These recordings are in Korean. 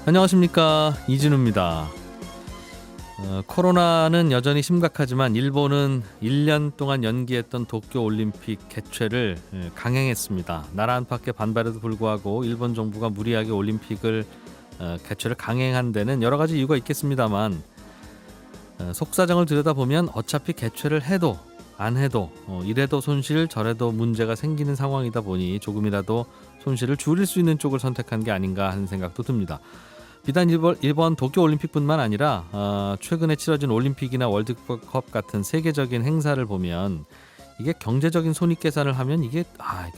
안녕하십니까, 이진우입니다. 코로나는 여전히 심각하지만 일본은 1년 동안 연기했던 도쿄올림픽 개최를 강행했습니다. 나라 안팎의 반발에도 불구하고 일본 정부가 무리하게 올림픽을 개최를 강행한 데는 여러 가지 이유가 있겠습니다만 속사정을 들여다보면 어차피 개최를 해도 안 해도 이래도 손실 저래도 문제가 생기는 상황이다 보니 조금이라도 손실을 줄일 수 있는 쪽을 선택한 게 아닌가 하는 생각도 듭니다. 비단 일본 도쿄올림픽뿐만 아니라 최근에 치러진 올림픽이나 월드컵 같은 세계적인 행사를 보면 이게 경제적인 손익계산을 하면 이게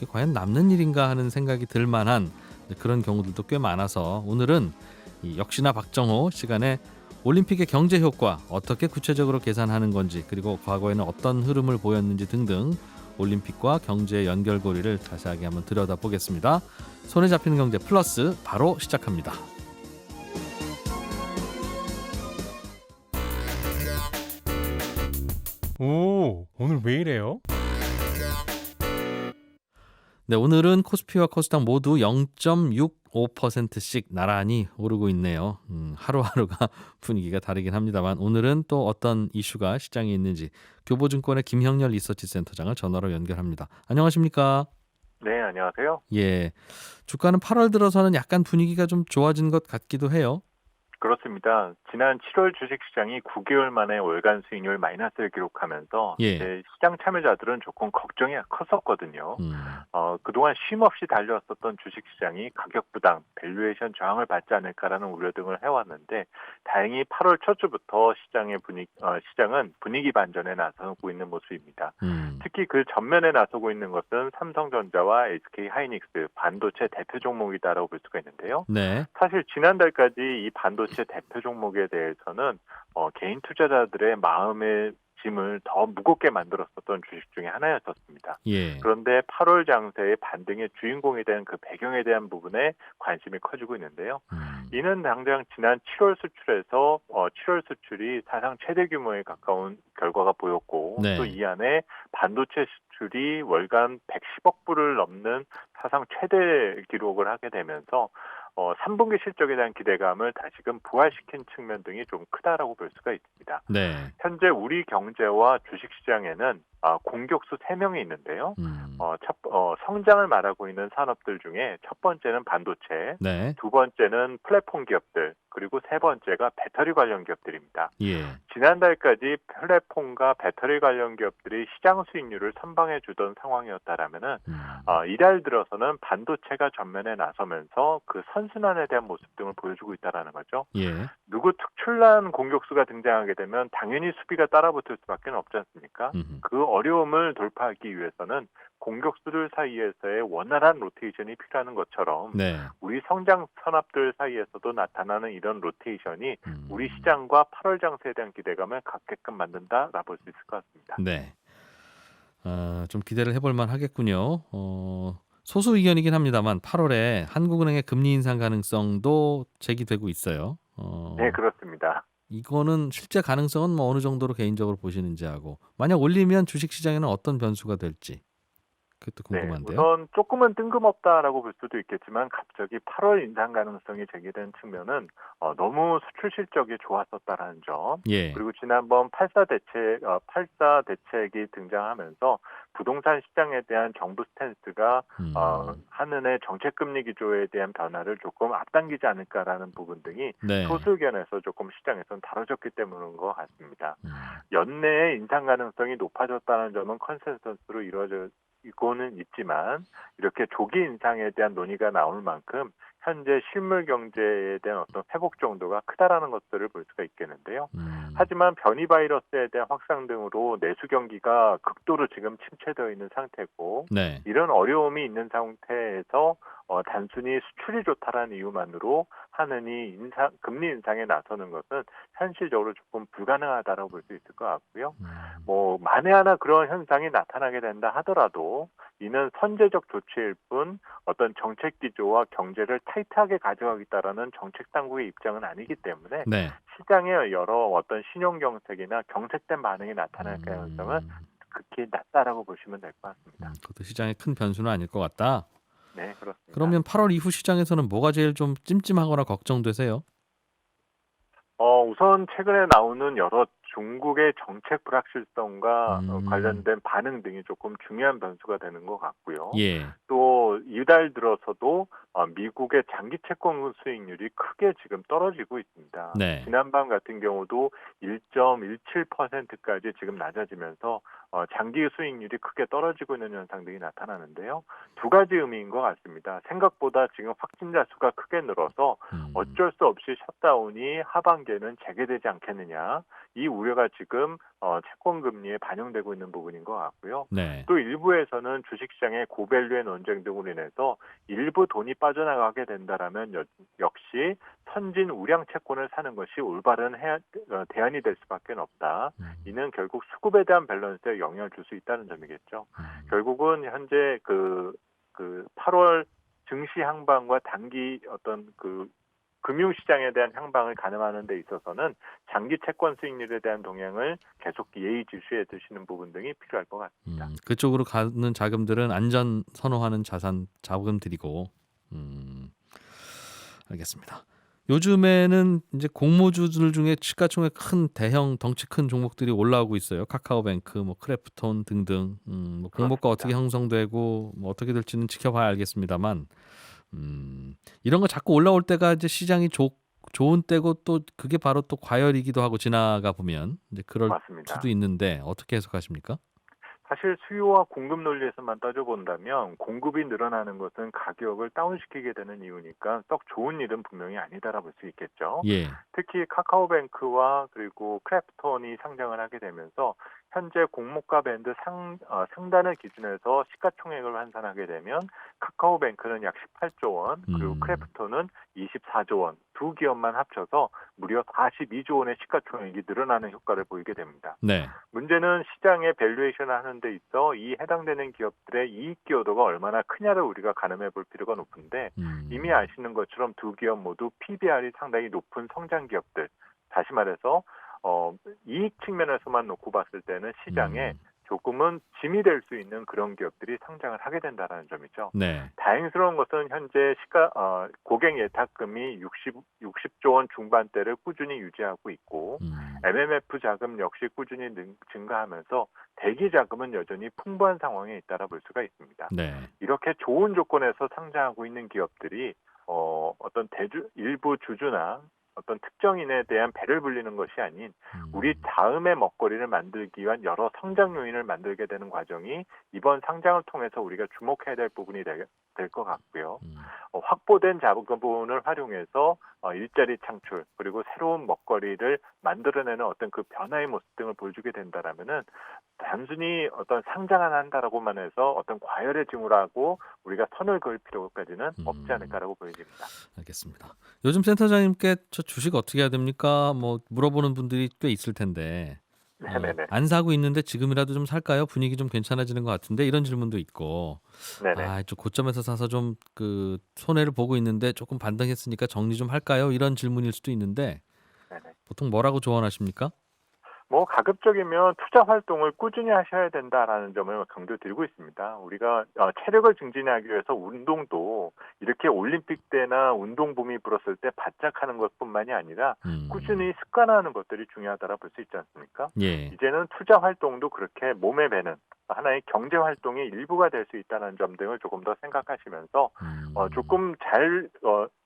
과연 남는 일인가 하는 생각이 들 만한 그런 경우들도 꽤 많아서 오늘은 역시나 박정호 시간에 올림픽의 경제 효과 어떻게 구체적으로 계산하는 건지, 그리고 과거에는 어떤 흐름을 보였는지 등등 올림픽과 경제의 연결고리를 자세하게 한번 들여다보겠습니다. 손에 잡히는 경제 플러스 바로 시작합니다. 오, 오늘 왜 이래요? 네, 오늘은 코스피와 코스닥 모두 0.65%씩 나란히 오르고 있네요. 하루하루가 분위기가 다르긴 합니다만 오늘은 또 어떤 이슈가 시장에 있는지 교보증권의 김형렬 리서치센터장을 전화로 연결합니다. 안녕하십니까? 네, 안녕하세요. 예, 주가는 8월 들어서는 약간 분위기가 좀 좋아진 것 같기도 해요. 그렇습니다. 지난 7월 주식시장이 9개월 만에 월간 수익률 마이너스를 기록하면서 예. 이제 시장 참여자들은 조금 걱정이 컸었거든요. 음, 그동안 쉼없이 달려왔었던 주식시장이 가격 부담, 밸류에이션 저항을 받지 않을까라는 우려 등을 해왔는데 다행히 8월 첫 주부터 시장은 분위기 반전에 나서고 있는 모습입니다. 특히 그 전면에 나서고 있는 것은 삼성전자와 SK하이닉스 반도체 대표 종목이다라고 볼 수가 있는데요. 네. 사실 지난달까지 이 반도체 대표 종목에 대해서는 개인 투자자들의 마음의 짐을 더 무겁게 만들었었던 주식 중에 하나였었습니다. 예. 그런데 8월 장세의 반등의 주인공에 대한 그 배경에 대한 부분에 관심이 커지고 있는데요. 이는 당장 지난 7월 수출에서 7월 수출이 사상 최대 규모에 가까운 결과가 보였고, 네. 또 이 안에 반도체 수출이 월간 110억 불을 넘는 사상 최대 기록을 하게 되면서 3분기 실적에 대한 기대감을 다시금 부활시킨 측면 등이 좀 크다라고 볼 수가 있습니다. 네. 현재 우리 경제와 주식시장에는 공격수 3명이 있는데요. 성장을 말하고 있는 산업들 중에 첫 번째는 반도체, 네. 두 번째는 플랫폼 기업들, 그리고 세 번째가 배터리 관련 기업들입니다. 예. 지난달까지 플랫폼과 배터리 관련 기업들이 시장 수익률을 선방해 주던 상황이었다라면은 이달 들어서는 반도체가 전면에 나서면서 그 선순환에 대한 모습 등을 보여주고 있다라는 거죠. 예. 누구 특출난 공격수가 등장하게 되면 당연히 수비가 따라붙을 수밖에 없지 않습니까? 그 어려움을 돌파하기 위해서는 공격수들 사이에서의 원활한 로테이션이 필요한 것처럼 네. 우리 성장 산업들 사이에서도 나타나는 이런 로테이션이 우리 시장과 8월 장세에 대한 기대감을 갖게끔 만든다라고 볼 수 있을 것 같습니다. 네. 좀 기대를 해볼 만 하겠군요. 소수 의견이긴 합니다만 8월에 한국은행의 금리 인상 가능성도 제기되고 있어요. 네, 그렇습니다. 이거는 실제 가능성은 뭐 어느 정도로 개인적으로 보시는지 하고, 만약 올리면 주식시장에는 어떤 변수가 될지 그것도 궁금한데요. 우선 조금은 뜬금없다라고 볼 수도 있겠지만 갑자기 8월 인상 가능성이 제기된 측면은 너무 수출 실적이 좋았었다라는 점. 예. 그리고 지난번 84 대책이 등장하면서 부동산 시장에 대한 정부 스탠스가 한은의 정책금리 기조에 대한 변화를 조금 앞당기지 않을까라는 부분 등이 네. 소수 의견에서 조금 시장에서는 다뤄졌기 때문인 것 같습니다. 연내에 인상 가능성이 높아졌다는 점은 컨센서스로 이거는 있지만 이렇게 조기 인상에 대한 논의가 나올 만큼 현재 실물 경제에 대한 어떤 회복 정도가 크다라는 것들을 볼 수가 있겠는데요. 하지만 변이 바이러스에 대한 확산 등으로 내수 경기가 극도로 지금 침체되어 있는 상태고, 네. 이런 어려움이 있는 상태에서 단순히 수출이 좋다라는 이유만으로 한은이 금리 인상에 나서는 것은 현실적으로 조금 불가능하다고 볼 수 있을 것 같고요. 만에 하나 그런 현상이 나타나게 된다 하더라도 이는 선제적 조치일 뿐 어떤 정책 기조와 경제를 타이트하게 가져가겠다라는 정책 당국의 입장은 아니기 때문에 네. 시장에 여러 어떤 신용 경색이나 경색된 반응이 나타날 가능성은 극히 낮다라고 보시면 될 것 같습니다. 그것도 시장의 큰 변수는 아닐 것 같다. 네, 그렇습니다. 그러면 8월 이후 시장에서는 뭐가 제일 좀 찜찜하거나 걱정되세요? 우선 최근에 나오는 여러 중국의 정책 불확실성과 관련된 반응 등이 조금 중요한 변수가 되는 것 같고요. 예. 또 이달 들어서도 미국의 장기 채권 수익률이 크게 지금 떨어지고 있습니다. 네. 지난밤 같은 경우도 1.17%까지 지금 낮아지면서 장기 수익률이 크게 떨어지고 있는 현상 등이 나타나는데요. 두 가지 의미인 것 같습니다. 생각보다 지금 확진자 수가 크게 늘어서 어쩔 수 없이 셧다운이 하반기에는 재개되지 않겠느냐. 이 우려가 지금 채권 금리에 반영되고 있는 부분인 것 같고요. 네. 또 일부에서는 주식시장의 고밸류의 논쟁 등으로 인해서 일부 돈이 빠져나가게 된다라면 역시 선진 우량 채권을 사는 것이 올바른 대안이 될 수밖에 없다. 이는 결국 수급에 대한 밸런스에 영향을 줄 수 있다는 점이겠죠. 결국은 현재 그 8월 증시 향방과 단기 어떤 그 금융시장에 대한 향방을 가늠하는 데 있어서는 장기 채권 수익률에 대한 동향을 계속 예의주시해 두시는 부분 등이 필요할 것 같습니다. 그쪽으로 가는 자금들은 안전 선호하는 자금들이고. 알겠습니다. 요즘에는 이제 공모주들 중에 시가총액 큰 대형 덩치 큰 종목들이 올라오고 있어요. 카카오뱅크, 뭐 크래프톤 등등. 뭐 공모가 어떻게 형성되고 뭐 어떻게 될지는 지켜봐야 알겠습니다만, 이런 거 자꾸 올라올 때가 이제 시장이 좋은 때고 또 그게 바로 또 과열이기도 하고 지나가 보면 이제 그럴 맞습니다. 수도 있는데 어떻게 해석하십니까? 사실 수요와 공급 논리에서만 따져본다면 공급이 늘어나는 것은 가격을 다운시키게 되는 이유니까 썩 좋은 일은 분명히 아니다라 볼 수 있겠죠. 예. 특히 카카오뱅크와 그리고 크래프톤이 상장을 하게 되면서 현재 공모가 밴드 상단을 기준해서 시가총액을 환산하게 되면 카카오뱅크는 약 18조 원, 그리고 크래프톤은 24조 원, 두 기업만 합쳐서 무려 42조 원의 시가총액이 늘어나는 효과를 보이게 됩니다. 네. 문제는 시장의 밸류에이션을 하는 데 있어 이 해당되는 기업들의 이익 기여도가 얼마나 크냐를 우리가 가늠해 볼 필요가 높은데 이미 아시는 것처럼 두 기업 모두 PBR이 상당히 높은 성장 기업들. 다시 말해서 이익 측면에서만 놓고 봤을 때는 시장에 조금은 짐이 될 수 있는 그런 기업들이 상장을 하게 된다는 점이죠. 네. 다행스러운 것은 현재 고객 예탁금이 60조 원 중반대를 꾸준히 유지하고 있고 MMF 자금 역시 꾸준히 증가하면서 대기 자금은 여전히 풍부한 상황에 있다라 볼 수가 있습니다. 네. 이렇게 좋은 조건에서 상장하고 있는 기업들이 어떤 일부 주주나 어떤 특정인에 대한 배를 불리는 것이 아닌 우리 다음의 먹거리를 만들기 위한 여러 성장 요인을 만들게 되는 과정이 이번 상장을 통해서 우리가 주목해야 될 부분이 될 것 같고요. 확보된 자본을 활용해서 일자리 창출 그리고 새로운 먹거리를 만들어내는 어떤 그 변화의 모습 등을 보여주게 된다라면은 단순히 어떤 상장을 한다라고만 해서 어떤 과열의 징후라고 우리가 선을 그을 필요까지는 없지 않을까라고 보여집니다. 알겠습니다. 요즘 센터장님께 저 주식 어떻게 해야 됩니까? 뭐 물어보는 분들이 꽤 있을 텐데 네네네. 안 사고 있는데 지금이라도 좀 살까요? 분위기 좀 괜찮아지는 것 같은데 이런 질문도 있고 네네. 좀 고점에서 사서 좀 그 손해를 보고 있는데 조금 반등했으니까 정리 좀 할까요? 이런 질문일 수도 있는데 네네. 보통 뭐라고 조언하십니까? 뭐 가급적이면 투자 활동을 꾸준히 하셔야 된다라는 점을 강조드리고 있습니다. 우리가 체력을 증진하기 위해서 운동도 이렇게 올림픽 때나 운동붐이 불었을 때 바짝 하는 것뿐만이 아니라 꾸준히 습관화하는 것들이 중요하다라 볼 수 있지 않습니까? 예. 이제는 투자 활동도 그렇게 몸에 배는 하나의 경제 활동의 일부가 될 수 있다는 점 등을 조금 더 생각하시면서 조금 잘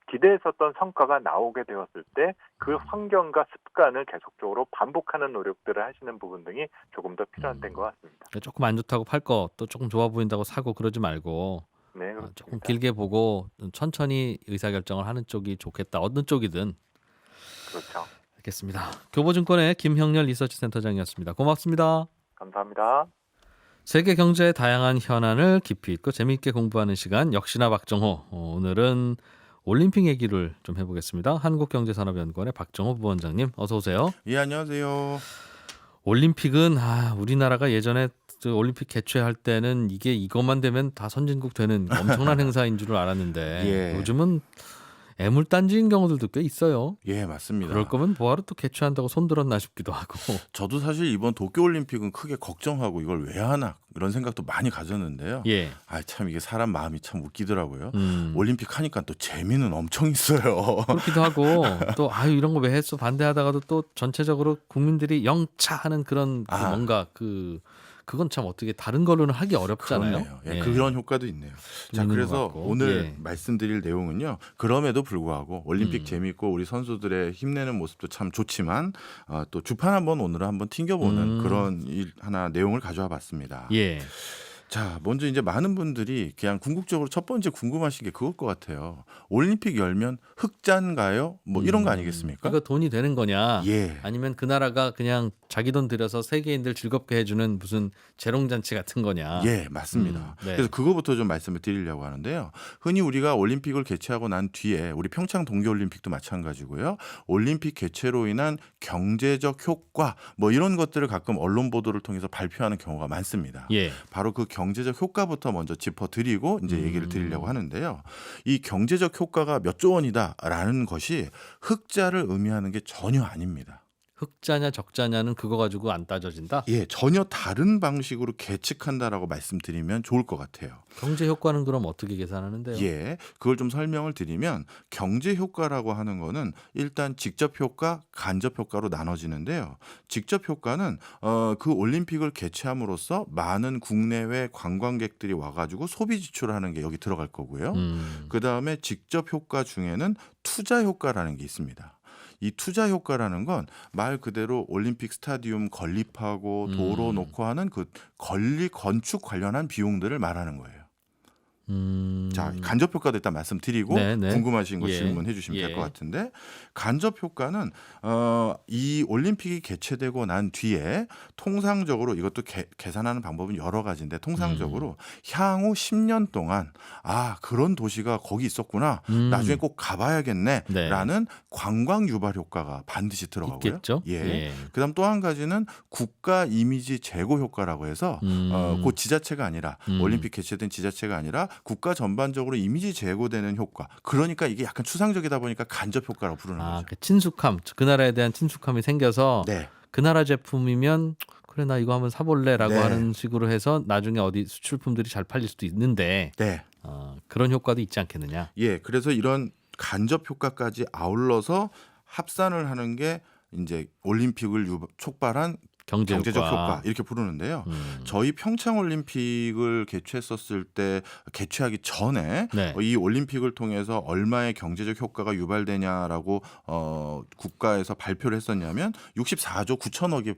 기대했었던 성과가 나오게 되었을 때 그 환경과 습관을 계속적으로 반복하는 노력들을 하시는 부분 등이 조금 더 필요한 것 같습니다. 조금 안 좋다고 팔 거 또 조금 좋아 보인다고 사고 그러지 말고 네, 조금 그렇습니다. 길게 보고 천천히 의사결정을 하는 쪽이 좋겠다. 어느 쪽이든. 그렇죠. 알겠습니다. 교보증권의 김형렬 리서치센터장이었습니다. 고맙습니다. 감사합니다. 세계 경제의 다양한 현안을 깊이 있고 재미있게 공부하는 시간 역시나 박정호. 오늘은 올림픽 얘기를 좀 해보겠습니다. 한국경제산업연구원의 박정호 부원장님 어서 오세요. 예, 안녕하세요. 올림픽은 우리나라가 예전에 올림픽 개최할 때는 이것만 되면 다 선진국 되는 엄청난 행사인 줄 알았는데 예. 요즘은 애물단지인 경우들도 꽤 있어요. 예, 맞습니다. 그럴 거면 뭐하러 또 개최한다고 손들었나 싶기도 하고. 저도 사실 이번 도쿄올림픽은 크게 걱정하고 이걸 왜 하나 이런 생각도 많이 가졌는데요. 예. 아, 참 이게 사람 마음이 참 웃기더라고요. 음. 올림픽 하니까 또 재미는 엄청 있어요. 그렇기도 하고 또 아유 이런 거 왜 했어 반대하다가도 또 전체적으로 국민들이 영차하는 그런 그 아. 뭔가 그건 참 어떻게 다른 걸로는 하기 어렵잖아요. 그렇네요. 예, 그런 효과도 있네요. 자, 있는 것 그래서 같고. 오늘 예. 말씀드릴 내용은요. 그럼에도 불구하고 올림픽 재미있고 우리 선수들의 힘내는 모습도 참 좋지만 또 주판 한번 오늘은 한번 튕겨보는 그런 일 하나 내용을 가져와 봤습니다. 예. 자, 먼저 이제 많은 분들이 그냥 궁극적으로 첫 번째 궁금하신 게 그걸 것 같아요. 올림픽 열면 흑자인가요? 뭐 이런 거 아니겠습니까? 이거 돈이 되는 거냐? 예. 아니면 그 나라가 그냥 자기 돈 들여서 세계인들 즐겁게 해주는 무슨 재롱잔치 같은 거냐? 예, 맞습니다. 네. 그래서 그거부터 좀 말씀을 드리려고 하는데요. 흔히 우리가 올림픽을 개최하고 난 뒤에 우리 평창 동계올림픽도 마찬가지고요. 올림픽 개최로 인한 경제적 효과 뭐 이런 것들을 가끔 언론 보도를 통해서 발표하는 경우가 많습니다. 예. 바로 그 경제적 효과부터 먼저 짚어드리고 이제 얘기를 드리려고 하는데요. 이 경제적 효과가 몇 조 원이다라는 것이 흑자를 의미하는 게 전혀 아닙니다. 흑자냐 적자냐는 그거 가지고 안 따져진다. 예, 전혀 다른 방식으로 계측한다라고 말씀드리면 좋을 것 같아요. 경제 효과는 그럼 어떻게 계산하는데요? 예, 그걸 좀 설명을 드리면 경제 효과라고 하는 거는 일단 직접 효과, 간접 효과로 나눠지는데요. 직접 효과는 그 올림픽을 개최함으로써 많은 국내외 관광객들이 와가지고 소비 지출하는 게 여기 들어갈 거고요. 그 다음에 직접 효과 중에는 투자 효과라는 게 있습니다. 이 투자 효과라는 건 말 그대로 올림픽 스타디움 건립하고 도로 놓고 하는 그 건립 건축 관련한 비용들을 말하는 거예요. 자, 간접 효과도 일단 말씀드리고 네네. 궁금하신 거 예. 질문해 주시면 예. 될 것 같은데 간접 효과는 이 올림픽이 개최되고 난 뒤에 통상적으로 이것도 계산하는 방법은 여러 가지인데 통상적으로 향후 10년 동안 그런 도시가 거기 있었구나. 나중에 꼭 가봐야겠네라는 관광 유발 효과가 반드시 들어가고요. 있겠죠. 예. 그다음 또 한 가지는 국가 이미지 제고 효과라고 해서 그 지자체가 아니라 올림픽 개최된 지자체가 아니라 국가 전반적으로 이미지 제고되는 효과. 그러니까 이게 약간 추상적이다 보니까 간접 효과라고 부르는 거죠. 그 친숙함, 그 나라에 대한 친숙함이 생겨서 네. 그 나라 제품이면 그래 나 이거 한번 사볼래라고 네. 하는 식으로 해서 나중에 어디 수출품들이 잘 팔릴 수도 있는데 네. 그런 효과도 있지 않겠느냐? 예. 그래서 이런 간접 효과까지 아울러서 합산을 하는 게 이제 올림픽을 촉발한 경제적 효과 이렇게 부르는데요. 저희 평창 올림픽을 개최했었을 때 개최하기 전에 네. 이 올림픽을 통해서 얼마의 경제적 효과가 유발되냐라고 국가에서 발표를 했었냐면 64조 9천억의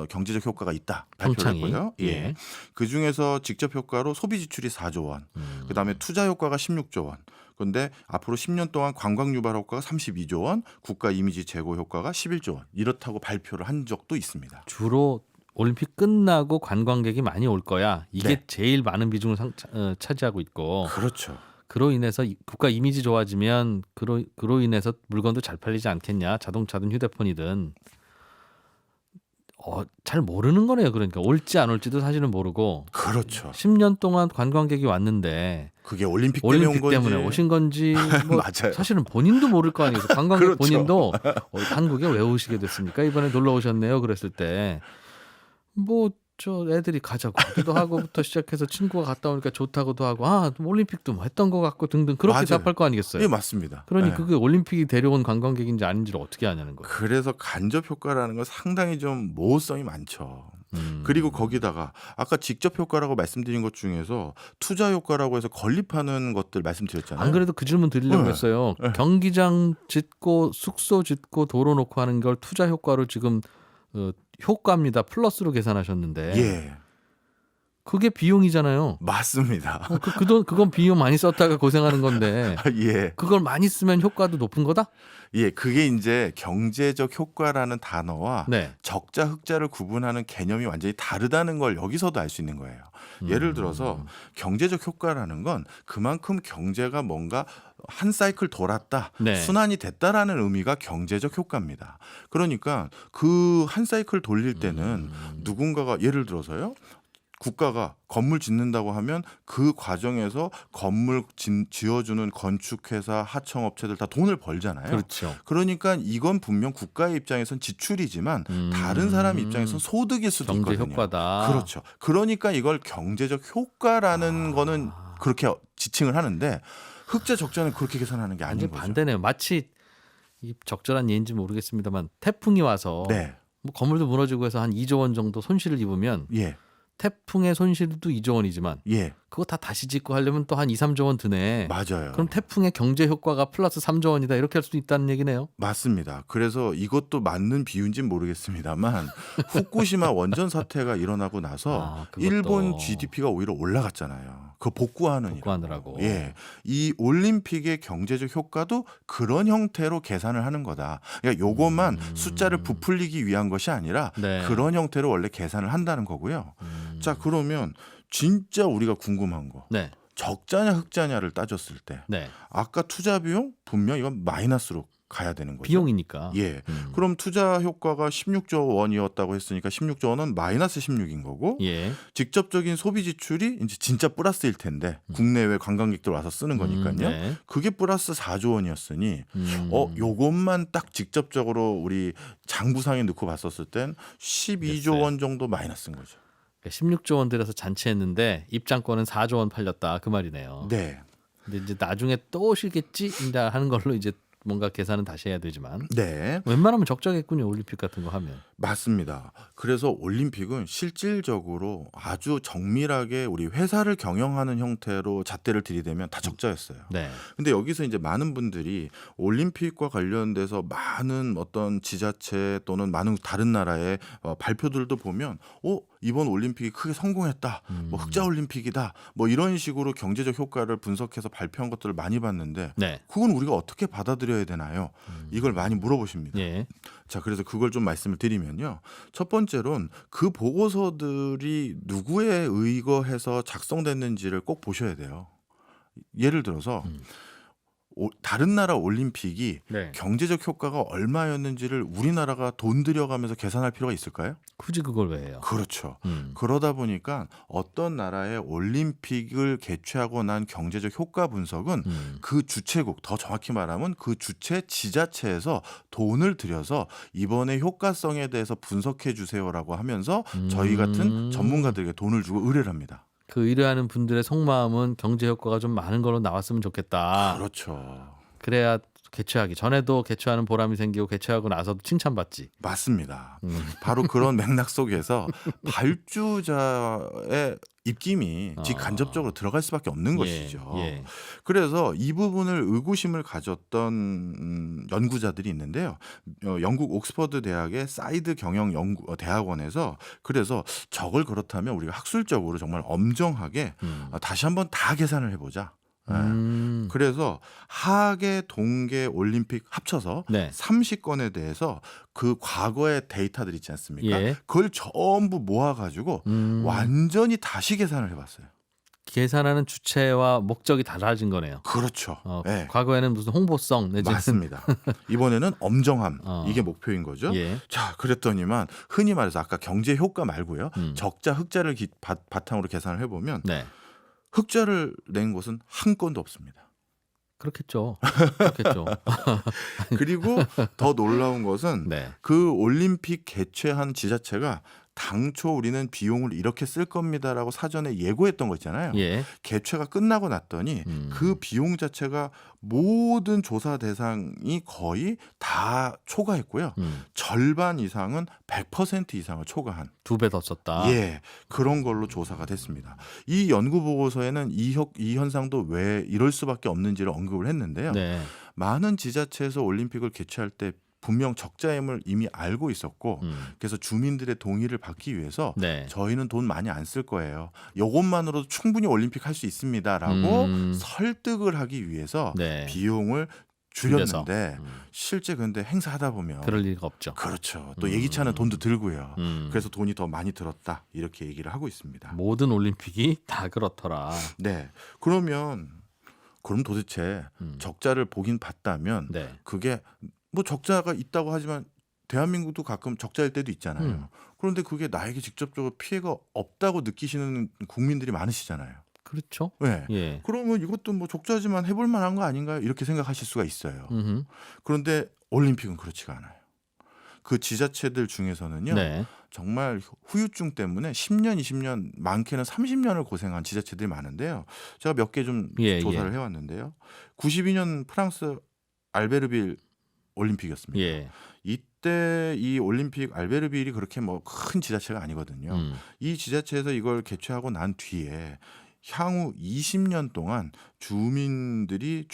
경제적 효과가 있다 발표를 평창이. 했고요. 예. 예. 그 중에서 직접 효과로 소비 지출이 4조 원, 그다음에 투자 효과가 16조 원. 그런데 앞으로 10년 동안 관광 유발 효과가 32조 원, 국가 이미지 제고 효과가 11조 원. 이렇다고 발표를 한 적도 있습니다. 주로 올림픽 끝나고 관광객이 많이 올 거야. 이게 네. 제일 많은 비중을 차지하고 있고 그렇죠. 그로 인해서 국가 이미지 좋아지면 그로 인해서 물건도 잘 팔리지 않겠냐. 자동차든 휴대폰이든. 잘 모르는 거네요. 그러니까 올지 안 올지도 사실은 모르고 그렇죠. 10년 동안 관광객이 왔는데 그게 올림픽 때문에 온 올림픽 건지. 때문에 오신 건지 뭐 맞아요. 사실은 본인도 모를 거 아니에요. 관광객 그렇죠. 본인도 한국에 왜 오시게 됐습니까? 이번에 놀러 오셨네요. 그랬을 때 뭐 저 애들이 가자고 하기도 하고부터 시작해서 친구가 갔다 오니까 좋다고도 하고 올림픽도 뭐 했던 것 같고 등등 그렇게 맞아요. 답할 거 아니겠어요? 예, 맞습니다. 그러니 예. 그게 올림픽이 데려온 관광객인지 아닌지를 어떻게 아냐는 거예요. 그래서 간접 효과라는 건 상당히 좀 모호성이 많죠. 그리고 거기다가 아까 직접 효과라고 말씀드린 것 중에서 투자 효과라고 해서 건립하는 것들 말씀드렸잖아요. 안 그래도 그 질문 드리려고 네. 했어요. 경기장 짓고 숙소 짓고 도로 놓고 하는 걸 투자 효과로 지금 효과입니다. 플러스로 계산하셨는데 예, 그게 비용이잖아요. 맞습니다. 그건 비용 많이 썼다가 고생하는 건데 예, 그걸 많이 쓰면 효과도 높은 거다? 예, 그게 이제 경제적 효과라는 단어와 네. 적자 흑자를 구분하는 개념이 완전히 다르다는 걸 여기서도 알 수 있는 거예요. 예를 들어서 경제적 효과라는 건 그만큼 경제가 뭔가 한 사이클 돌았다, 네. 순환이 됐다라는 의미가 경제적 효과입니다. 그러니까 그 한 사이클 돌릴 때는 누군가가 예를 들어서요. 국가가 건물 짓는다고 하면 그 과정에서 건물 지어주는 건축회사, 하청업체들 다 돈을 벌잖아요. 그렇죠. 그러니까 이건 분명 국가의 입장에선 지출이지만 다른 사람 입장에선 소득일 수도 경제 있거든요. 효과다. 그렇죠. 그러니까 이걸 경제적 효과라는 거는 그렇게 지칭을 하는데 흑자 적자는 그렇게 계산하는 게 아닌 완전 거죠. 반대네요. 마치 이 적절한 예인지 모르겠습니다만 태풍이 와서 네. 뭐 건물도 무너지고 해서 한 2조 원 정도 손실을 입으면 예. 태풍의 손실도 2조 원이지만 예. 그거 다 다시 짓고 하려면 또 한 2, 3조 원 드네. 맞아요. 그럼 태풍의 경제 효과가 플러스 3조 원이다. 이렇게 할 수도 있다는 얘기네요. 맞습니다. 그래서 이것도 맞는 비유인지는 모르겠습니다만 후쿠시마 원전 사태가 일어나고 나서 그것도. 일본 GDP가 오히려 올라갔잖아요. 그거 복구하느라고. 예, 이 올림픽의 경제적 효과도 그런 형태로 계산을 하는 거다. 그러니까 요것만 숫자를 부풀리기 위한 것이 아니라 네. 그런 형태로 원래 계산을 한다는 거고요. 자, 그러면 진짜 우리가 궁금한 거. 네. 적자냐 흑자냐를 따졌을 때 네. 아까 투자 비용 분명 이건 마이너스로 가야 되는 거죠. 비용이니까. 예. 그럼 투자 효과가 16조 원이었다고 했으니까 16조 원은 마이너스 16인 거고 예. 직접적인 소비 지출이 이제 진짜 플러스일 텐데 국내외 관광객들 와서 쓰는 거니까요. 네. 그게 플러스 4조 원이었으니 요것만 딱 직접적으로 우리 장부상에 넣고 봤었을 땐 12조 됐어요. 원 정도 마이너스인 거죠. 16조 원 들여서 잔치했는데 입장권은 4조 원 팔렸다 그 말이네요. 네. 근데 이제 나중에 또 오시겠지 이제 하는 걸로 이제 뭔가 계산은 다시 해야 되지만 네. 웬만하면 적자겠군요. 올림픽 같은 거 하면. 맞습니다. 그래서 올림픽은 실질적으로 아주 정밀하게 우리 회사를 경영하는 형태로 잣대를 들이대면 다 적자였어요. 네. 근데 여기서 이제 많은 분들이 올림픽과 관련돼서 많은 어떤 지자체 또는 많은 다른 나라의 발표들도 보면 이번 올림픽이 크게 성공했다. 뭐 흑자 올림픽이다. 뭐 이런 식으로 경제적 효과를 분석해서 발표한 것들을 많이 봤는데 네. 그건 우리가 어떻게 받아들여야 되나요? 이걸 많이 물어보십니다. 예. 자, 그래서 그걸 좀 말씀을 드리면요. 첫 번째로는 그 보고서들이 누구에 의거해서 작성됐는지를 꼭 보셔야 돼요. 예를 들어서 다른 나라 올림픽이 네. 경제적 효과가 얼마였는지를 우리나라가 돈 들여가면서 계산할 필요가 있을까요? 굳이 그걸 왜 해요? 그렇죠. 음. 그러다 보니까 어떤 나라의 올림픽을 개최하고 난 경제적 효과 분석은 그 주최국, 더 정확히 말하면 그 주최 지자체에서 돈을 들여서 이번에 효과성에 대해서 분석해 주세요라고 하면서 저희 같은 전문가들에게 돈을 주고 의뢰를 합니다. 그 의뢰하는 분들의 속마음은 경제 효과가 좀 많은 걸로 나왔으면 좋겠다. 그렇죠. 그래야 개최하기 전에도 개최하는 보람이 생기고 개최하고 나서도 칭찬받지. 맞습니다. 바로 그런 맥락 속에서 발주자의 입김이 직간접적으로 들어갈 수밖에 없는 것이죠. 예. 그래서 이 부분을 의구심을 가졌던 연구자들이 있는데요. 영국 옥스퍼드 대학의 사이드 경영 대학원에서 그래서 저걸 그렇다면 우리가 학술적으로 정말 엄정하게 다시 한번 다 계산을 해보자. 그래서 하계, 동계, 올림픽 합쳐서 네. 30건에 대해서 그 과거의 데이터들 있지 않습니까? 예. 그걸 전부 모아가지고 완전히 다시 계산을 해봤어요. 계산하는 주체와 목적이 달라진 거네요. 그렇죠. 네. 과거에는 무슨 홍보성 내지는 맞습니다. 이번에는 엄정함 이게 목표인 거죠. 예. 자, 그랬더니만 흔히 말해서 아까 경제 효과 말고요. 적자 흑자를 바탕으로 계산을 해보면 네. 흑자를 낸 곳은 한 건도 없습니다. 그렇겠죠. 그렇겠죠. 그리고 더 놀라운 것은 네. 그 올림픽 개최한 지자체가 당초 우리는 비용을 이렇게 쓸 겁니다라고 사전에 예고했던 거 있잖아요. 예. 개최가 끝나고 났더니 그 비용 자체가 모든 조사 대상이 거의 다 초과했고요. 절반 이상은 100% 이상을 초과한. 2배 더 썼다. 예, 그런 걸로 조사가 됐습니다. 이 연구 보고서에는 이 현상도 왜 이럴 수밖에 없는지를 언급을 했는데요. 네. 많은 지자체에서 올림픽을 개최할 때 분명 적자임을 이미 알고 있었고 그래서 주민들의 동의를 받기 위해서 네. 저희는 돈 많이 안 쓸 거예요. 이것만으로도 충분히 올림픽 할 수 있습니다라고 설득을 하기 위해서 네. 비용을 줄였는데 실제 근데 행사하다 보면 그럴 리가 없죠. 그렇죠. 또 예기치 않은 돈도 들고요. 그래서 돈이 더 많이 들었다 이렇게 얘기를 하고 있습니다. 모든 올림픽이 다 그렇더라. 네. 그럼 도대체 적자를 보긴 봤다면 네. 그게 뭐 적자가 있다고 하지만 대한민국도 가끔 적자일 때도 있잖아요. 음. 그런데 그게 나에게 직접적으로 피해가 없다고 느끼시는 국민들이 많으시잖아요. 그렇죠. 네. 예. 그러면 이것도 뭐 적자지만 해볼 만한 거 아닌가요? 이렇게 생각하실 수가 있어요. 음흠. 그런데 올림픽은 그렇지가 않아요. 그 지자체들 중에서는요. 네. 정말 후유증 때문에 10년, 20년, 많게는 30년을 고생한 지자체들이 많은데요. 제가 몇 개 좀 예, 조사를 예. 해왔는데요. 92년 프랑스 알베르빌 올림픽이었습니다. 예. 이때 이 올림픽 알베르빌이 그렇게 뭐 큰 지자체가 아니거든요. 음. 이 지자체에서 이걸 개최하고 난 뒤에 향후 20년 동안 주민들이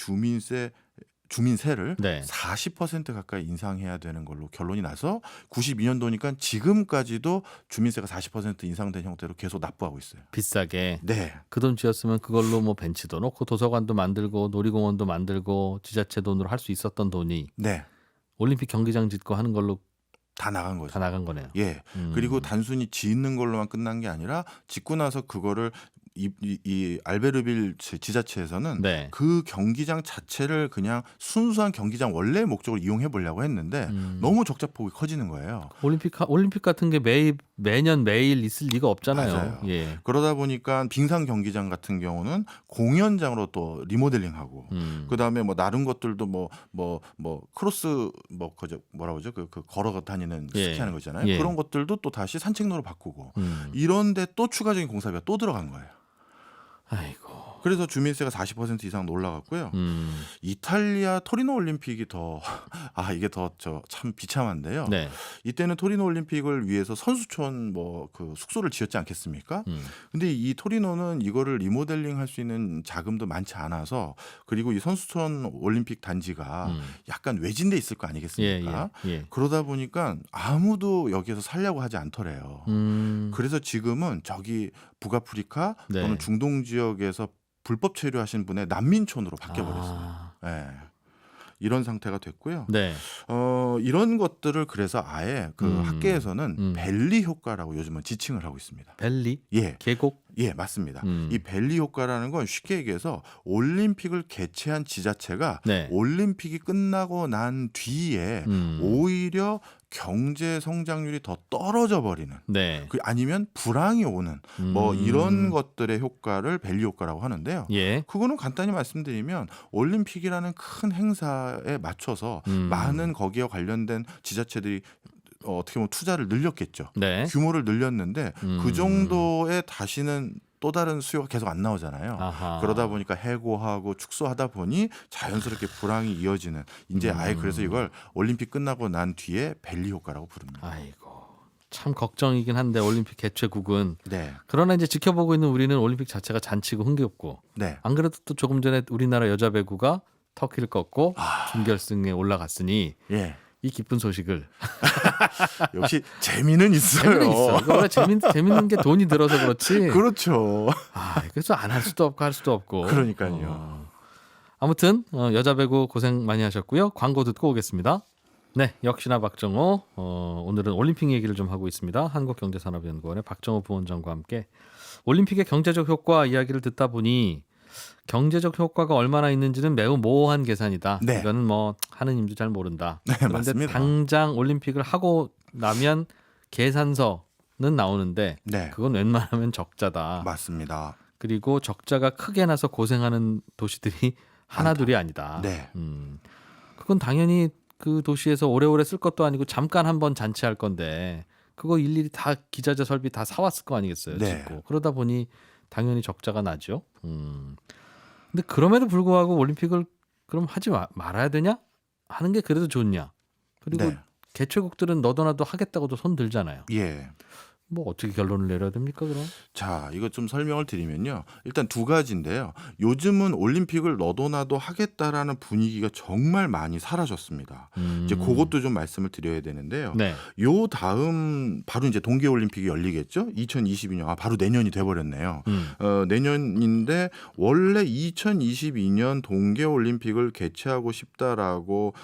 주민세를 네. 40% 가까이 인상해야 되는 걸로 결론이 나서 92년도니까 지금까지도 주민세가 40% 인상된 형태로 계속 납부하고 있어요. 비싸게 네. 그 돈 쥐었으면 그걸로 뭐 벤치도 놓고 도서관도 만들고 놀이공원도 만들고 지자체 돈으로 할 수 있었던 돈이 네. 올림픽 경기장 짓고 하는 걸로 다 나간 거죠. 다 나간 거네요. 예. 그리고 단순히 짓는 걸로만 끝난 게 아니라 짓고 나서 그거를 이 알베르빌 지자체에서는 네. 그 경기장 자체를 그냥 순수한 경기장 원래 목적으로 이용해 보려고 했는데 너무 적자폭이 커지는 거예요. 올림픽 같은 게 매년 매일 있을 리가 없잖아요. 맞아요. 예. 그러다 보니까 빙상 경기장 같은 경우는 공연장으로 또 리모델링하고 그다음에 뭐 다른 것들도 뭐 크로스 뭐라고 그러죠? 그 걸어 다니는 예. 스키하는 거 있잖아요. 예. 그런 것들도 또 다시 산책로로 바꾸고 이런데 또 추가적인 공사비가 또 들어간 거예요. 아이고. 그래서 주민세가 40% 이상 올라갔고요. 이탈리아 토리노 올림픽이 이게 더 참 비참한데요. 네. 이때는 토리노 올림픽을 위해서 선수촌 그 숙소를 지었지 않겠습니까? 근데 이 토리노는 이거를 리모델링 할 수 있는 자금도 많지 않아서 그리고 이 선수촌 올림픽 단지가 약간 외진데 있을 거 아니겠습니까? 예. 그러다 보니까 아무도 여기에서 살려고 하지 않더래요. 그래서 지금은 저기 북아프리카 네. 또는 중동 지역에서 불법 체류하신 분의 난민촌으로 바뀌어버렸어요. 네. 이런 상태가 됐고요. 네. 이런 것들을 그래서 아예 그 학계에서는 벨리 효과라고 요즘은 지칭을 하고 있습니다. 벨리? 예. 계곡? 예, 맞습니다. 이 벨리 효과라는 건 쉽게 얘기해서 올림픽을 개최한 지자체가 네. 올림픽이 끝나고 난 뒤에 오히려 경제 성장률이 더 떨어져 버리는 네. 아니면 불황이 오는 뭐 이런 것들의 효과를 벨리 효과라고 하는데요. 예. 그거는 간단히 말씀드리면 올림픽이라는 큰 행사에 맞춰서 많은 거기에 관련된 지자체들이 어떻게 보면 투자를 늘렸겠죠. 네. 규모를 늘렸는데 그 정도에 다시는 또 다른 수요가 계속 안 나오잖아요. 아하. 그러다 보니까 해고하고 축소하다 보니 자연스럽게 불황이 이어지는 이제 아예 그래서 이걸 올림픽 끝나고 난 뒤에 벨리 효과라고 부릅니다. 아이고. 참 걱정이긴 한데 올림픽 개최국은 네. 그러나 이제 지켜보고 있는 우리는 올림픽 자체가 잔치고 흥겹고 네. 안 그래도 또 조금 전에 우리나라 여자 배구가 터키를 꺾고 준결승에 올라갔으니 예. 이 기쁜 소식을 역시 재미는 있어요. 재미는 있어. 이거 원래 재밌는 게 돈이 들어서 그렇지. 그렇죠. 그래서 안 할 수도 없고 할 수도 없고. 그러니까요. 아무튼 여자 배구 고생 많이 하셨고요. 광고 듣고 오겠습니다. 네, 역시나 박정호. 오늘은 올림픽 얘기를 좀 하고 있습니다. 한국경제산업연구원의 박정호 부원장과 함께 올림픽의 경제적 효과 이야기를 듣다 보니 경제적 효과가 얼마나 있는지는 매우 모호한 계산이다. 네. 이거는 뭐 하느님도 잘 모른다. 네, 그런데 맞습니다. 당장 올림픽을 하고 나면 계산서는 나오는데 네. 그건 웬만하면 적자다. 맞습니다. 그리고 적자가 크게 나서 고생하는 도시들이 하나둘이 아니다. 네. 그건 당연히 그 도시에서 오래오래 쓸 것도 아니고 잠깐 한번 잔치할 건데 그거 일일이 다 기자재 설비 다 사왔을 거 아니겠어요. 네. 짓고. 그러다 보니 당연히 적자가 나죠. 근데 그럼에도 불구하고 올림픽을 그럼 하지 말아야 되냐? 하는 게 그래도 좋냐? 그리고 네. 개최국들은 너도 나도 하겠다고도 손 들잖아요. 예. 뭐 어떻게 결론을 내려야 됩니까 그럼? 자, 이거 좀 설명을 드리면요. 일단 두 가지인데요. 요즘은 올림픽을 너도 나도 하겠다라는 분위기가 정말 많이 사라졌습니다. 이제 그것도 좀 말씀을 드려야 되는데요. 네. 요 다음 바로 이제 동계 올림픽이 열리겠죠. 2022년 바로 내년이 돼 버렸네요. 내년인데 원래 2022년 동계 올림픽을 개최하고 싶다라고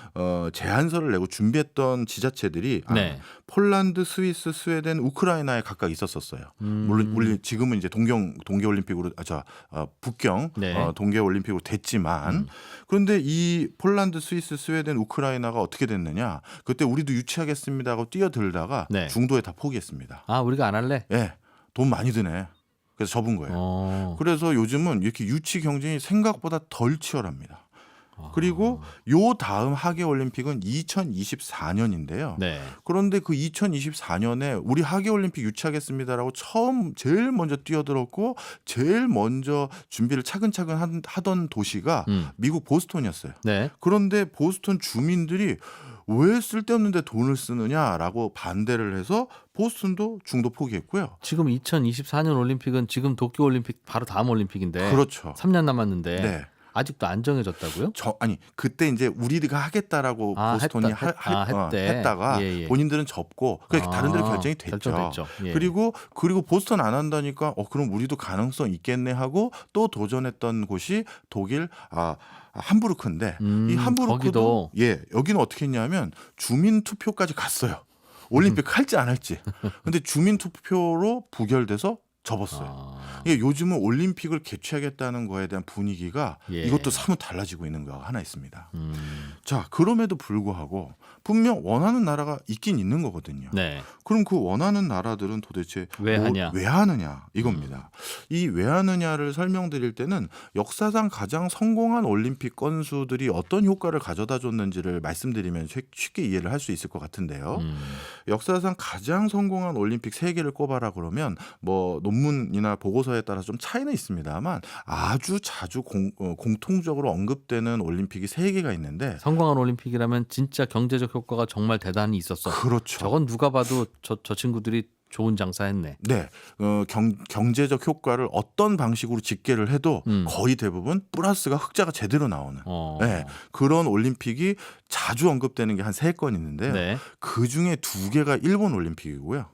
제안서를 내고 준비했던 지자체들이 네. 폴란드, 스위스, 스웨덴, 우크라이나에 우크라이나에 각각 있었었어요. 물론 지금은 이제 동계올림픽으로 북경 네. 동계올림픽으로 됐지만 그런데 이 폴란드, 스위스, 스웨덴, 우크라이나가 어떻게 됐느냐? 그때 우리도 유치하겠습니다 하고 뛰어들다가 네. 중도에 다 포기했습니다. 아, 우리가 안 할래? 예, 돈 많이 드네. 그래서 접은 거예요. 그래서 요즘은 이렇게 유치 경쟁이 생각보다 덜 치열합니다. 그리고 요 다음 하계 올림픽은 2024년인데요. 네. 그런데 그 2024년에 우리 하계 올림픽 유치하겠습니다라고 제일 먼저 뛰어들었고 제일 먼저 준비를 차근차근 하던 도시가 미국 보스턴이었어요. 네. 그런데 보스턴 주민들이 왜 쓸데없는데 돈을 쓰느냐라고 반대를 해서 보스턴도 중도 포기했고요. 지금 2024년 올림픽은 지금 도쿄 올림픽 바로 다음 올림픽인데 그렇죠. 3년 남았는데 네. 아직도 안 정해졌다고요? 아니 그때 이제 우리가 하겠다라고 보스턴이 했다가 예. 본인들은 접고 다른 데로 결정이 됐죠. 결정됐죠. 예. 그리고 보스턴 안 한다니까 그럼 우리도 가능성 있겠네 하고 또 도전했던 곳이 독일 함부르크인데 이 함부르크도 여기는 어떻게 했냐면 주민 투표까지 갔어요. 올림픽 할지 안 할지. 근데 주민 투표로 부결돼서 접었어요. 이게 요즘은 올림픽을 개최하겠다는 거에 대한 분위기가 이것도 사뭇 달라지고 있는 거가 하나 있습니다. 자, 그럼에도 불구하고 분명 원하는 나라가 있긴 있는 거거든요. 네. 그럼 그 원하는 나라들은 도대체 왜 하느냐 이겁니다. 이 왜 하느냐를 설명드릴 때는 역사상 가장 성공한 올림픽 건수들이 어떤 효과를 가져다 줬는지를 말씀드리면 쉽게 이해를 할 수 있을 것 같은데요. 역사상 가장 성공한 올림픽 3개를 꼽아라 그러면 뭐 논문이나 보고서에 따라 좀 차이는 있습니다만 아주 자주 공통적으로 언급되는 올림픽이 3개가 있는데 성공한 올림픽이라면 진짜 경제적 효과가 정말 대단히 있었어. 그렇죠. 저건 누가 봐도 저 친구들이 좋은 장사했네. 네, 경제적 효과를 어떤 방식으로 집계를 해도 거의 대부분 플러스가 흑자가 제대로 나오는 네, 그런 올림픽이 자주 언급되는 게 한 3건 있는데요. 네. 그 중에 2개가 일본 올림픽이고요.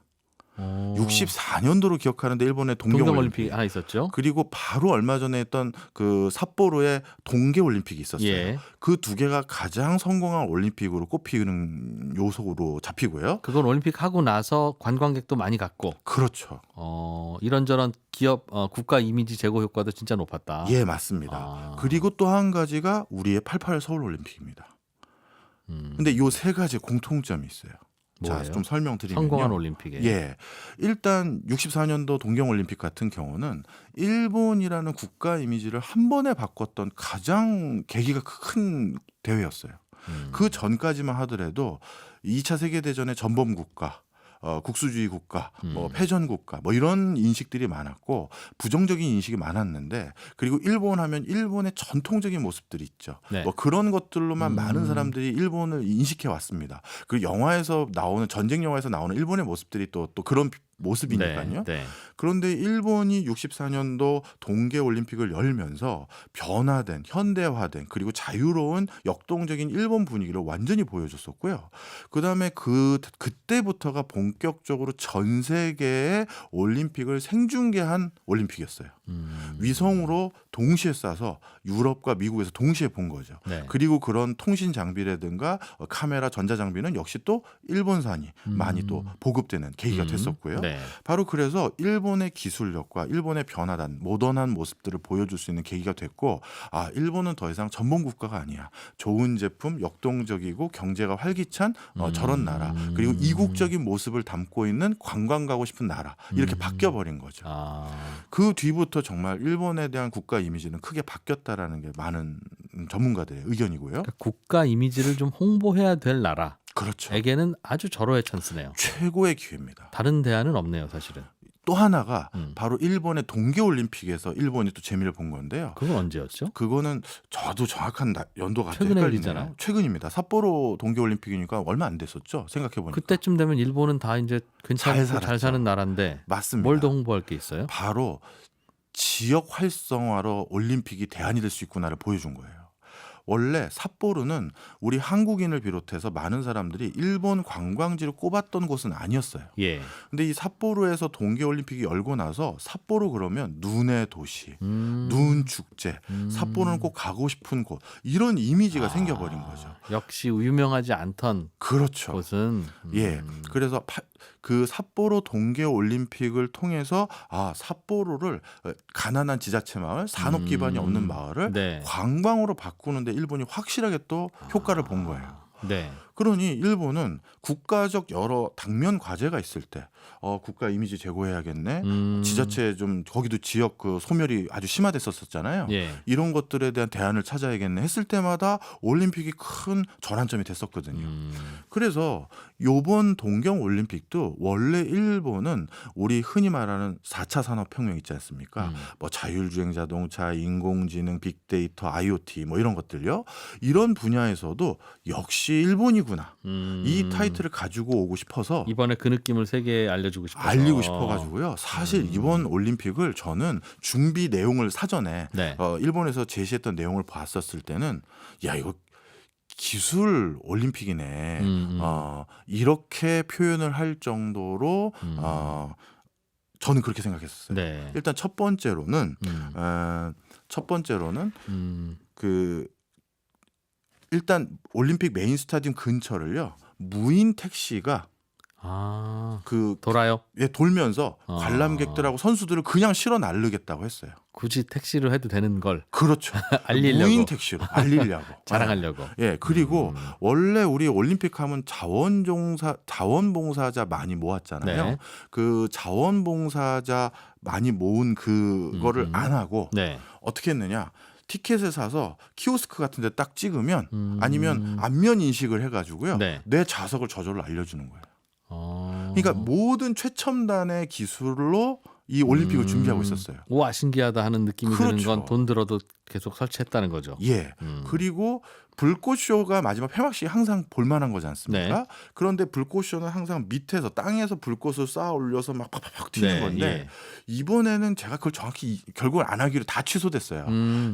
64년도로 기억하는데 일본의 동경올림픽 하나 있었죠. 그리고 바로 얼마 전에 했던 그 삿포로의 동계올림픽이 있었어요. 예. 그 2개가 가장 성공한 올림픽으로 꼽히는 요소로 잡히고요. 그건 올림픽 하고 나서 관광객도 많이 갔고. 그렇죠. 이런저런 기업 국가 이미지 제고 효과도 진짜 높았다. 예, 맞습니다. 그리고 또 한 가지가 우리의 88 서울 올림픽입니다. 근데 요 3가지 공통점이 있어요. 뭐예요? 자, 좀 설명드리면요. 성공한 올림픽에. 예. 일단 64년도 동경올림픽 같은 경우는 일본이라는 국가 이미지를 한 번에 바꿨던 가장 계기가 큰 대회였어요. 그 전까지만 하더라도 2차 세계대전의 전범 국가, 국수주의 국가, 뭐 패전 국가, 뭐 이런 인식들이 많았고 부정적인 인식이 많았는데 그리고 일본 하면 일본의 전통적인 모습들이 있죠. 네. 뭐 그런 것들로만 많은 사람들이 일본을 인식해 왔습니다. 그리고 영화에서 나오는 전쟁 영화에서 나오는 일본의 모습들이 또 그런 모습이니까요. 네. 그런데 일본이 64년도 동계올림픽을 열면서 변화된 현대화된 그리고 자유로운 역동적인 일본 분위기를 완전히 보여줬었고요. 그다음에 그때부터가 본격적으로 전 세계의 올림픽을 생중계한 올림픽이었어요. 위성으로 동시에 쏴서 유럽과 미국에서 동시에 본 거죠. 네. 그리고 그런 통신 장비라든가 카메라 전자 장비는 역시 또 일본산이 많이 또 보급되는 계기가 됐었고요. 네. 바로 그래서 일본의 기술력과 일본의 변화단 모던한 모습들을 보여줄 수 있는 계기가 됐고 일본은 더 이상 전범 국가가 아니야. 좋은 제품, 역동적이고 경제가 활기찬 저런 나라 그리고 이국적인 모습을 담고 있는 관광 가고 싶은 나라 이렇게 바뀌어버린 거죠. 그 뒤부터 정말 일본에 대한 국가 이미지는 크게 바뀌었다라는 게 많은 전문가들의 의견이고요. 그러니까 국가 이미지를 좀 홍보해야 될 나라. 그렇죠. 에게는 아주 절호의 찬스네요. 최고의 기회입니다. 다른 대안은 없네요, 사실은. 또 하나가 바로 일본의 동계올림픽에서 일본이 또 재미를 본 건데요. 그건 언제였죠? 그거는 저도 정확한 연도가 최근에 헷갈리네요. 일이잖아요. 최근입니다. 삿포로 동계올림픽이니까 얼마 안 됐었죠. 생각해보니까. 그때쯤 되면 일본은 다 이제 괜찮고 잘 사는 나라인데 맞습니다. 뭘 더 홍보할 게 있어요? 바로 지역 활성화로 올림픽이 대안이 될 수 있구나를 보여준 거예요. 원래 삿포로는 우리 한국인을 비롯해서 많은 사람들이 일본 관광지를 꼽았던 곳은 아니었어요. 예. 근데 이 삿포로에서 동계올림픽이 열고 나서 삿포로 그러면 눈의 도시, 눈 축제, 삿포로는 꼭 가고 싶은 곳 이런 이미지가 생겨버린 거죠. 역시 유명하지 않던 그렇죠. 곳은 예. 그래서 그 삿포로 동계올림픽을 통해서 삿포로를 가난한 지자체 마을, 산업 기반이 없는 마을을 네. 관광으로 바꾸는데 일본이 확실하게 또 효과를 본 거예요. 네. 그러니 일본은 국가적 여러 당면 과제가 있을 때 국가 이미지 제고해야겠네. 지자체 좀 거기도 지역 그 소멸이 아주 심화됐었잖아요. 예. 이런 것들에 대한 대안을 찾아야겠네 했을 때마다 올림픽이 큰 전환점이 됐었거든요. 그래서 요번 동경 올림픽도 원래 일본은 우리 흔히 말하는 4차 산업혁명 있지 않습니까? 뭐 자율주행 자동차, 인공지능, 빅데이터, IoT 뭐 이런 것들요. 이런 분야에서도 역시 일본이구나. 이 타이틀을 가지고 오고 싶어서 이번에 그 느낌을 세계에 알려주고 싶어서 알리고 싶어가지고요. 사실 이번 올림픽을 저는 준비 내용을 사전에 네. 일본에서 제시했던 내용을 봤었을 때는 야 이거 기술 올림픽이네. 이렇게 표현을 할 정도로 저는 그렇게 생각했었어요. 네. 일단 첫 번째로는 그 일단 올림픽 메인 스타디움 근처를요 무인 택시가 돌아요? 예, 돌면서 관람객들하고 선수들을 그냥 실어 나르겠다고 했어요. 굳이 택시로 해도 되는 걸 그렇죠. 알리려고. 무인 택시로 알리려고. 자랑하려고. 예, 그리고 원래 우리 올림픽 하면 자원봉사자 많이 모았잖아요. 네. 그 자원봉사자 많이 모은 그거를 안 하고 네. 어떻게 했느냐? 티켓을 사서 키오스크 같은 데 딱 찍으면 아니면 안면 인식을 해가지고요. 네. 내 좌석을 저절로 알려주는 거예요. 그러니까 모든 최첨단의 기술로 이 올림픽을 준비하고 있었어요. 우와 신기하다 하는 느낌이 그렇죠. 드는 건 돈 들어도 계속 설치했다는 거죠. 예. 그리고 불꽃쇼가 마지막 폐막식이 항상 볼만한 거지 않습니까? 네. 그런데 불꽃쇼는 항상 밑에서 땅에서 불꽃을 쌓아 올려서 막 팍팍팍 튀는 네, 건데 예. 이번에는 제가 그걸 정확히 결국은 안 하기로 다 취소됐어요.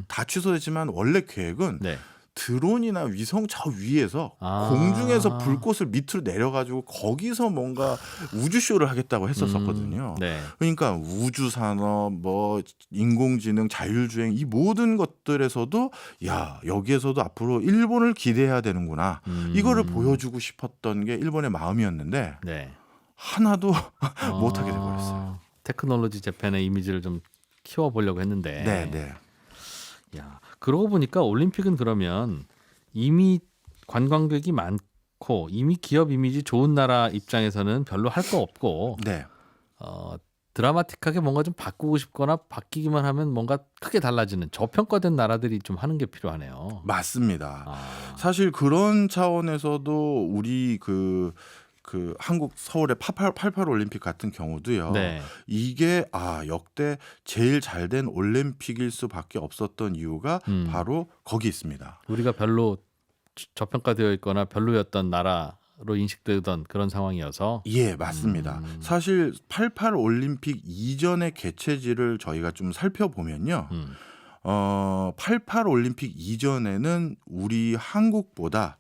다 취소됐지만 원래 계획은 네. 드론이나 위성 저 위에서 아. 공중에서 불꽃을 밑으로 내려가지고 거기서 뭔가 우주쇼를 하겠다고 했었거든요. 네. 그러니까 우주산업, 뭐 인공지능, 자율주행 이 모든 것들에서도 야 여기에서도 앞으로 일본을 기대해야 되는구나. 이거를 보여주고 싶었던 게 일본의 마음이었는데 네. 하나도 못하게 돼버렸어요. 테크놀로지 재팬의 이미지를 좀 키워보려고 했는데. 네, 네. 야, 그러고 보니까 올림픽은 그러면 이미 관광객이 많고 이미 기업 이미지 좋은 나라 입장에서는 별로 할 거 없고 네. 드라마틱하게 뭔가 좀 바꾸고 싶거나 바뀌기만 하면 뭔가 크게 달라지는 저평가된 나라들이 좀 하는 게 필요하네요. 맞습니다. 사실 그런 차원에서도 우리 그 한국 서울의 88 올림픽 같은 경우도요. 네. 이게 역대 제일 잘된 올림픽일 수밖에 없었던 이유가 바로 거기 있습니다. 우리가 별로 저평가되어 있거나 별로였던 나라로 인식되던 그런 상황이어서. 예, 맞습니다. 사실 88 올림픽 이전의 개최지를 저희가 좀 살펴보면요. 88 올림픽 이전에는 우리 한국보다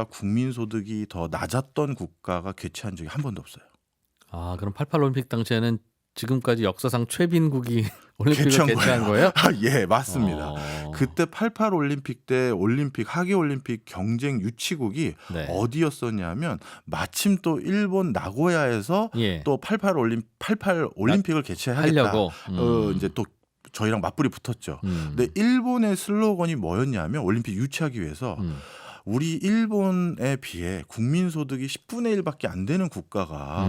국민 소득이 더 낮았던 국가가 개최한 적이 한 번도 없어요. 그럼 88 올림픽 당시에는 지금까지 역사상 최빈국이 올림픽을 개최한 거예요? 예, 맞습니다. 그때 88 올림픽 때 하계 올림픽 경쟁 유치국이 네. 어디였었냐면 마침 또 일본 나고야에서 예. 또 88 올림픽을 개최하겠다. 하려고. 이제 또 저희랑 맞불이 붙었죠. 근데 일본의 슬로건이 뭐였냐면 올림픽 유치하기 위해서 우리 일본에 비해 국민 소득이 10분의 1밖에 안 되는 국가가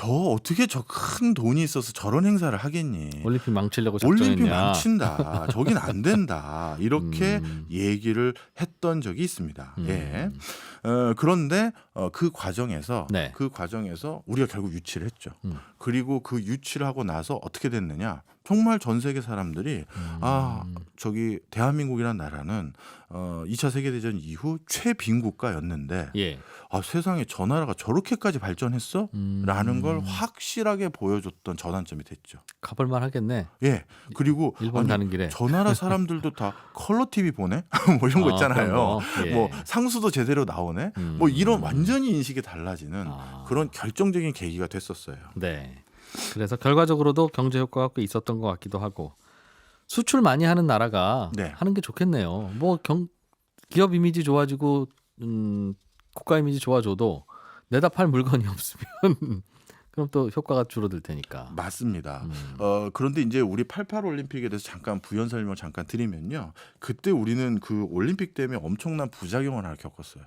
어떻게 저 큰 돈이 있어서 저런 행사를 하겠니? 올림픽 망치려고 작정했냐? 올림픽 망친다. 저긴 안 된다. 이렇게 얘기를 했던 적이 있습니다. 예. 그런데 그 과정에서 우리가 결국 유치를 했죠. 그리고 그 유치를 하고 나서 어떻게 됐느냐? 정말 전 세계 사람들이 아 저기 대한민국이라는 나라는 2차 세계대전 이후 최빈 국가였는데 예. 아, 세상에 저 나라가 저렇게까지 발전했어? 라는 걸 확실하게 보여줬던 전환점이 됐죠. 가볼만 하겠네. 예. 그리고 일본 아니, 가는 길에. 저 나라 사람들도 다 컬러 TV 보네? 뭐 이런 거 아, 있잖아요. 그런 거. 예. 뭐 상수도 제대로 나오네? 뭐 이런 완전히 인식이 달라지는 그런 결정적인 계기가 됐었어요. 네. 그래서 결과적으로도 경제 효과가 꽤 있었던 것 같기도 하고 수출 많이 하는 나라가 네. 하는 게 좋겠네요. 뭐 기업 이미지 좋아지고 국가 이미지 좋아져도 내다 팔 물건이 없으면 그럼 또 효과가 줄어들 테니까. 맞습니다. 그런데 이제 우리 88 올림픽에 대해서 잠깐 부연 설명 잠깐 드리면요. 그때 우리는 그 올림픽 때문에 엄청난 부작용을 하나 겪었어요.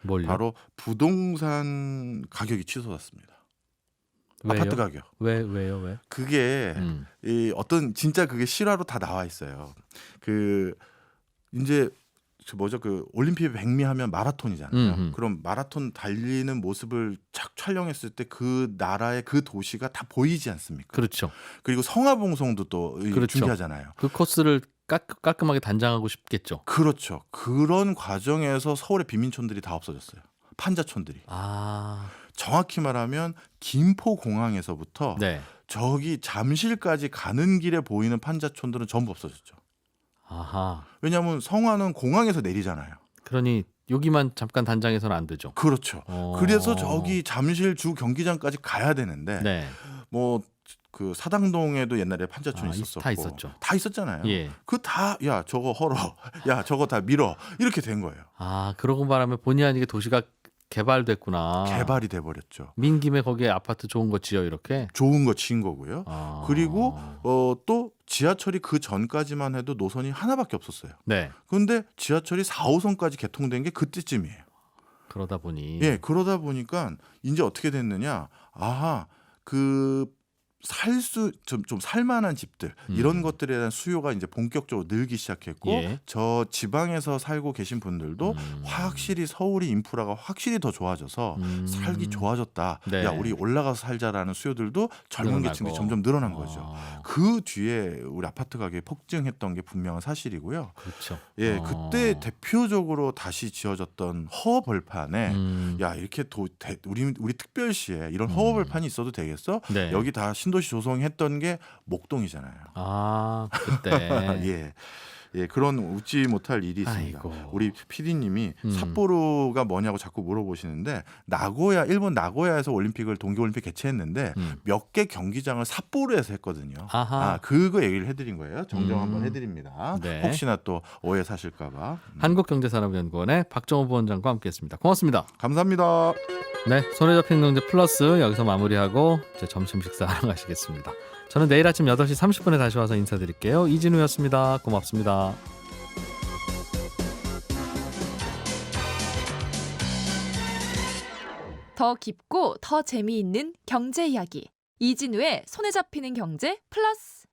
뭘요? 바로 부동산 가격이 치솟았습니다. 왜요? 아파트 가격. 왜요? 왜? 그게 이 어떤 진짜 그게 실화로 다 나와 있어요. 그 이제 뭐죠? 그 올림픽 백미하면 마라톤이잖아요. 그럼 마라톤 달리는 모습을 착 촬영했을 때 그 나라의 그 도시가 다 보이지 않습니까? 그렇죠. 그리고 성화봉송도 또 그렇죠. 준비하잖아요. 그 코스를 깔끔하게 단장하고 싶겠죠. 그렇죠. 그런 과정에서 서울의 빈민촌들이 다 없어졌어요. 판자촌들이. 아, 정확히 말하면 김포공항에서부터 네. 저기 잠실까지 가는 길에 보이는 판자촌들은 전부 없어졌죠. 아하. 왜냐하면 성화는 공항에서 내리잖아요. 그러니 여기만 잠깐 단장해서는 안 되죠. 그렇죠. 어. 그래서 저기 잠실 주 경기장까지 가야 되는데 네. 뭐 그 사당동에도 옛날에 판자촌이 아, 있었고 다 있었죠. 다 있었잖아요. 예. 그 다 야 저거 헐어, 야 저거 다 밀어 이렇게 된 거예요. 아, 그러고 말하면 본의 아니게 도시가 개발됐구나. 개발이 돼 버렸죠. 민 김에 거기에 아파트 좋은 거 지어 이렇게. 좋은 거 지은 거고요. 아. 그리고 또 지하철이 그 전까지만 해도 노선이 하나밖에 없었어요. 네. 그런데 지하철이 4, 5선까지 개통된 게 그때쯤이에요. 그러다 보니. 예, 그러다 보니까 이제 어떻게 됐느냐? 아하, 그 좀 살만한 집들 이런 것들에 대한 수요가 이제 본격적으로 늘기 시작했고 예. 저 지방에서 살고 계신 분들도 확실히 서울이 인프라가 확실히 더 좋아져서 살기 좋아졌다. 네. 야, 우리 올라가서 살자라는 수요들도 젊은 늘어나고. 계층이 점점 늘어난 거죠. 아, 그 뒤에 우리 아파트 가격이 폭증했던 게 분명한 사실이고요. 그렇죠. 예, 그때 대표적으로 다시 지어졌던 허허벌판에 야 이렇게 우리 특별시에 이런 허허벌판이 있어도 되겠어? 네. 여기 다 신도시 조성했던 게 목동이잖아요. 아, 그때. 예. 예, 그런 웃지 못할 일이 있습니다. 아이고. 우리 PD님이 삿포로가 뭐냐고 자꾸 물어보시는데 일본 나고야에서 동계올림픽 개최했는데 몇 개 경기장을 삿포로에서 했거든요. 아하. 아, 그거 얘기를 해드린 거예요. 정정 한번 해드립니다. 네. 혹시나 또 오해 사실까봐. 한국경제산업연구원의 박정호 부원장과 함께했습니다. 고맙습니다. 감사합니다. 네, 손에 잡히는 경제 플러스 여기서 마무리하고 이제 점심 식사하러 가시겠습니다. 저는 내일 아침 8시 30분에 다시 와서 인사드릴게요. 이진우였습니다. 고맙습니다. 더 깊고 더 재미있는 경제 이야기. 이진우의 손에 잡히는 경제 플러스.